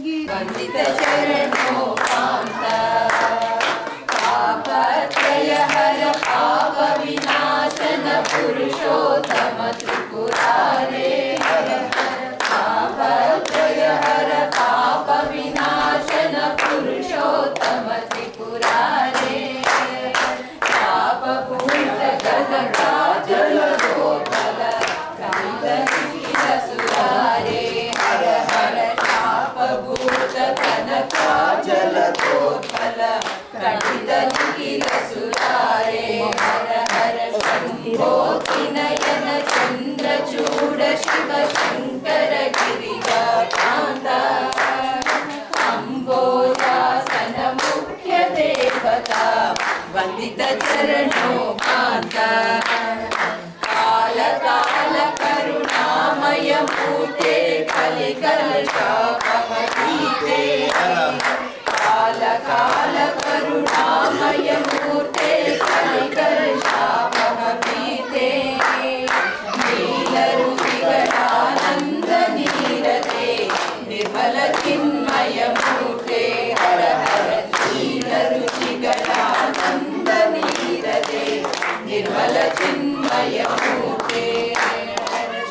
वंदित चरणों कांत पापत्रय हर पाप विनाशन पुरुषोत्तम त्रिपुरारे हर पापत्रय हर पाप विनाशन पुरुषोत्तम त्रिपुरारे पाप भूत गलका जलदोपल सुधारे हर हर पाप भूत कनका जलदोपल कटित नील सुधारे हर हर संभोति नयन चंद्रचूड शिव शंकर गिरिजा कांता अम्बोजासन मुख्य देवता वंदित चरणों कांता काल काल करुणामय मूर्ते कलिकल्पवतीते काल काल करुणामय मूर्ते कलिकल्पवतीते नीलरुचिगणानंद नीरते निर्मल चिन्मय मूर्ते हर हर नीलरुचिगणानंद नीरते निर्मल चिन्मय मूर्ते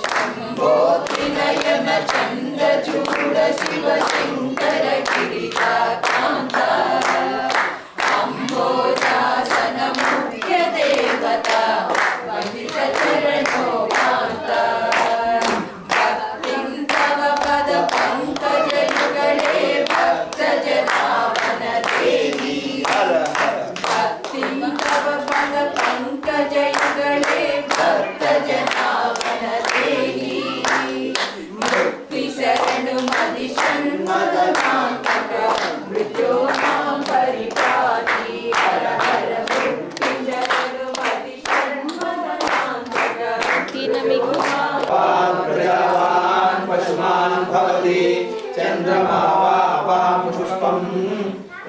शंभोत्रिनयन चंद्रचूड शिव शंकर गिरिजा कांता अम्बोजासन मुख्य देवता वंदित चरणों कांता भक्तिं तव पद पंकज युगले भक्त जनावन देवी भक्तिं तव पद पंकज युगले भक्त जनावन देवी मुक्ति शरण मदि षण्मदनान्तक मृत्योर्मां परिपाहि हर हर मुक्ति शरण मदि षण्मदनान्तक प्रजावान् पशुमान् भवति चन्द्रमा वां पुष्पं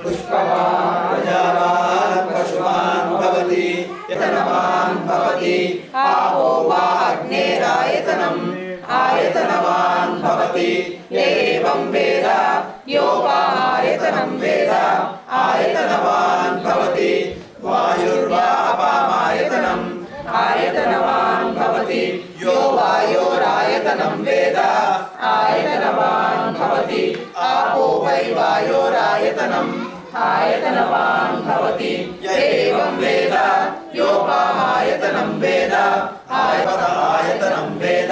पुष्पवान् प्रजावान् पशुमान् भवति यतनवान् भवति आपो वा अग्नेरायतनम् आयतनवान् भवति एवं वेद योपामायतनं वेद आयतनवान् भवति वायुर्वा अपामायतनम् आयतनवान् भवति यो वायोरायतनं वेद आयतनवान् भवति आपो वै वायोरायतनम् आयतनवान् भवति एवं वेद योपामायतनं वेद आयतनं वेद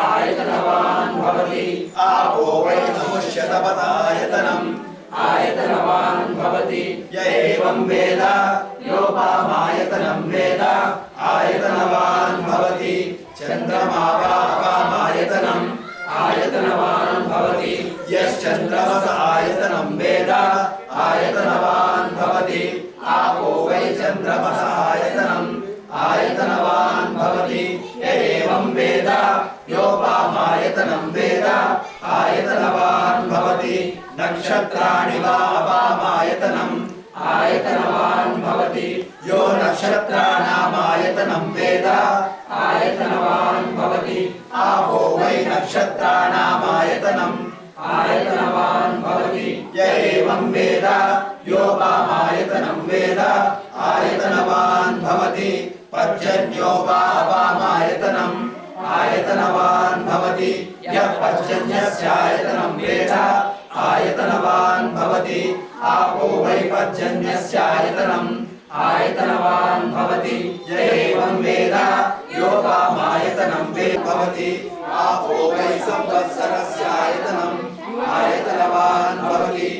आयतनवान् भवति आपो वै नमुष्यतपदायतनम् आयतनवान् भवति एवं वेद योपामायतनं वेद आयतनवान् भवति चन्द्रमा वापामायतनम् आयतनवान् भवति यश्चन्द्रमस आयतनं वेद आयतनवान् भवति आपो वै चन्द्रमस आयतनम् आयतनवान् भवति एवं वेद योपामायतनं वेद आयतनवान् भवति नक्षत्राणि वा अपामायतनम् आयतनवान् भवति यो नक्षत्राणामायतनं वेद आयतनवान् भवति आपो वै नक्षत्राणामायतनम् आयतनवान् भवति एवं वेद योपामायतनं वेद आयतनवान् भवति पर्जन्यो वा अपामायतनम् आयतनवान् भवति यः पर्जन्यस्यायतनं वेद आयतनवान् भवति आपो वै पर्जन्यस्यायतनम् आयतनवान् भवति एवं वेद योपामायतनं वेद भवति आपो वै संवत्सरस्यायतनम् आयतनवान् भवति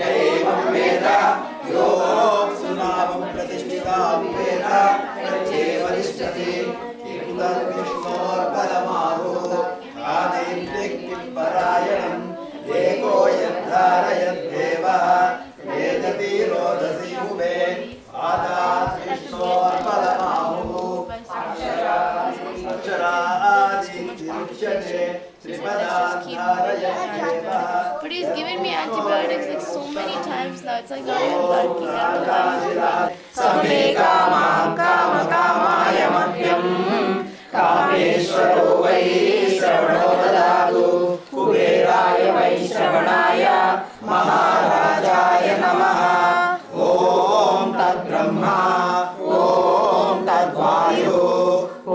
एवं वेद यो सुनामं प्रतिष्ठितां वेद प्रत्येवतिष्ठति विष्णोर्बलमाहो आदित्यक्तिपरायणम् एको यद्धारयद्देव वेदति रोदसी उभे आदात् विष्णोर्बलमाहो अक्षरादित्युच्यते त्रिपदाधारयद्देव. But he's given me antibiotics like so many times now. It's like not even working out. समे कामां कामकामाय मह्यं कामेश्वरो वै श्रवणो ददातु कुबेराय वै श्रवणाय महाराजाय नमः। ॐ तद्ब्रह्मा ॐ तद्वायु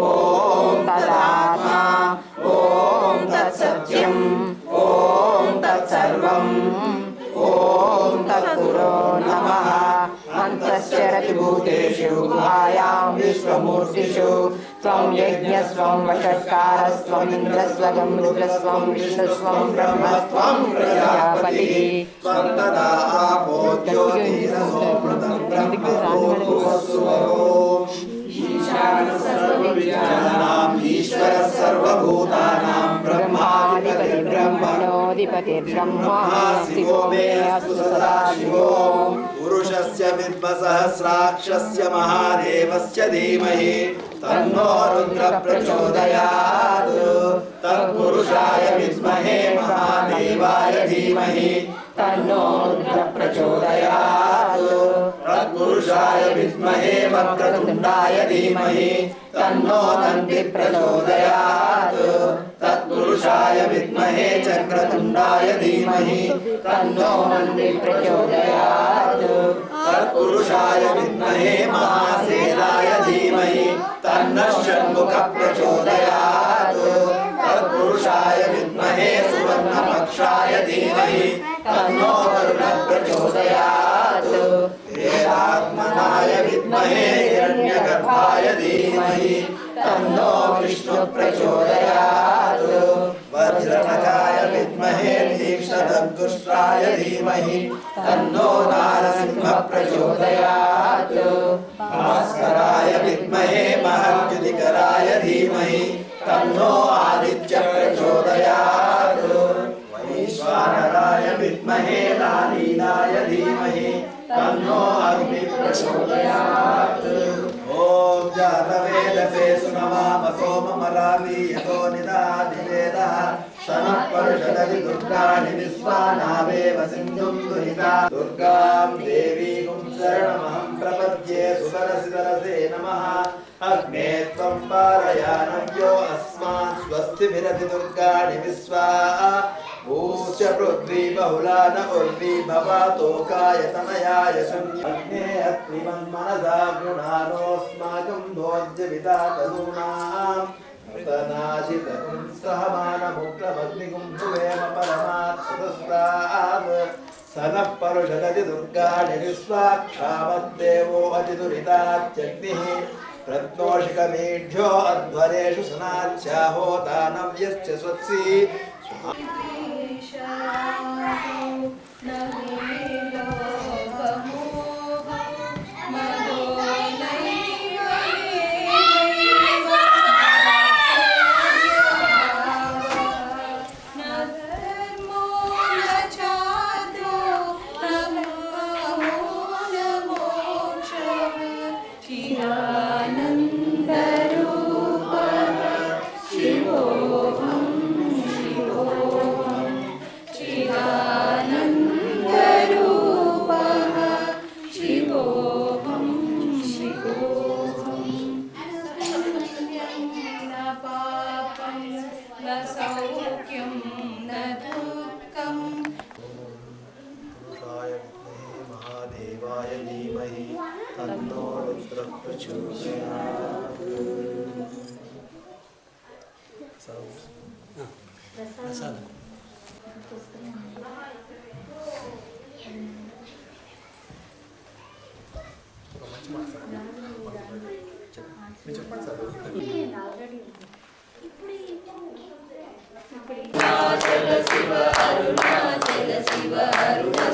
ॐ तदात्मा ॐ तत्सत्यम् ॐ तत्सर्वम् ॐ तत्पुरो नमः। अन्तश्चरति भूतेषु गुहायां विश्वमूर्तिषु त्वं यज्ञस्त्वं वषट्कारस्त्वम् इन्द्रस्त्वं रुद्रस्त्वं विष्णुस्त्वं ब्रह्मस्त्वं प्रजापतिः त्वं तदा आपो ज्योतिरसोऽमृतं ब्रह्मभूर्भुवस्सुवरो ईशानः सर्वविद्यानाम् ईश्वरः सर्वभूतानां ब्रह्माधिपतिर्ब्रह्मणोऽधिपतिर्ब्रह्मा शिवो मे अस्तु सदा शिवो। पुरुषस्य विद्मसहस्राक्षस्य महादेवस्य धीमहि तन्नो रुद्रः प्रचोदयात्। तत्पुरुषाय विद्महे महादेवाय धीमहि तन्नो रुद्रः प्रचोदयात्। तत्पुरुषाय विद्महे वक्रतुण्डाय धीमहि तन्नो दन्तिः प्रचोदयात्। तत्पुरुषाय विद्महे चक्रतुण्डाय धीमहि तन्नो दन्तिः प्रचोदयात्। तत्पुरुषाय विद्महे महासेनाय धीमहि तन्नः षण्मुखः प्रचोदयात्। तत्पुरुषाय विद्महे सुवर्णपक्षाय धीमहि तन्नो गरुडः प्रचोदयात्। वेदात्मनाय विद्महे हिरण्यगर्भाय धीमहि तन्नो विष्णुः प्रचोदयात्। वज्रनखाय विद्महे तीक्ष्णदन्तुष्ट्राय धीमहि तन्नो नारसिंहः प्रचोदयात्। भास्कराय विद्महे महद्युतिकराय धीमहि तन्नो आदित्यः प्रचोदयात्। वैश्वानराय विद्महे लालीलाय धीमहि तन्नो अग्निः प्रचोदयात्। ॐ जातवेदसे सुनमाम सोममराली यतो निदादिवेदः सनः पर्षदति दुर्गाणि विश्वानावेव सिन्धुं दुहिता। दुर्गां देवीं शरणमहं प्रपद्ये सुतरसितरसे नमः। अग्ने त्वं पारयानव्यो अस्मान् स्वस्तिभिरति दुर्गाणि विश्वा। ऊश्च पृथ्वी बहुला न उर्वी भवातोकाय तनयाय शून्ये अग्निमन्मनसा गृणानोऽस्माकं भोज्यविदा तनूनां तनाशितकुं सहमानमुग्रमग्निकुं भुवेम परमात् सुतस्तात्। सनः परुषदति दुर्गाणि विश्वाक्षामद्देवो अतिदुरितात्यग्निः प्रत्नोषिकमीढ्यो अध्वरेषु सनाच्छाहो दानव्यश्च स्वत्सी। महादेवाय धीमहि तन्नो रुद्रः प्रचोदयात्। अरुणाचल शिव अरुणाचल शिव अरुणाचल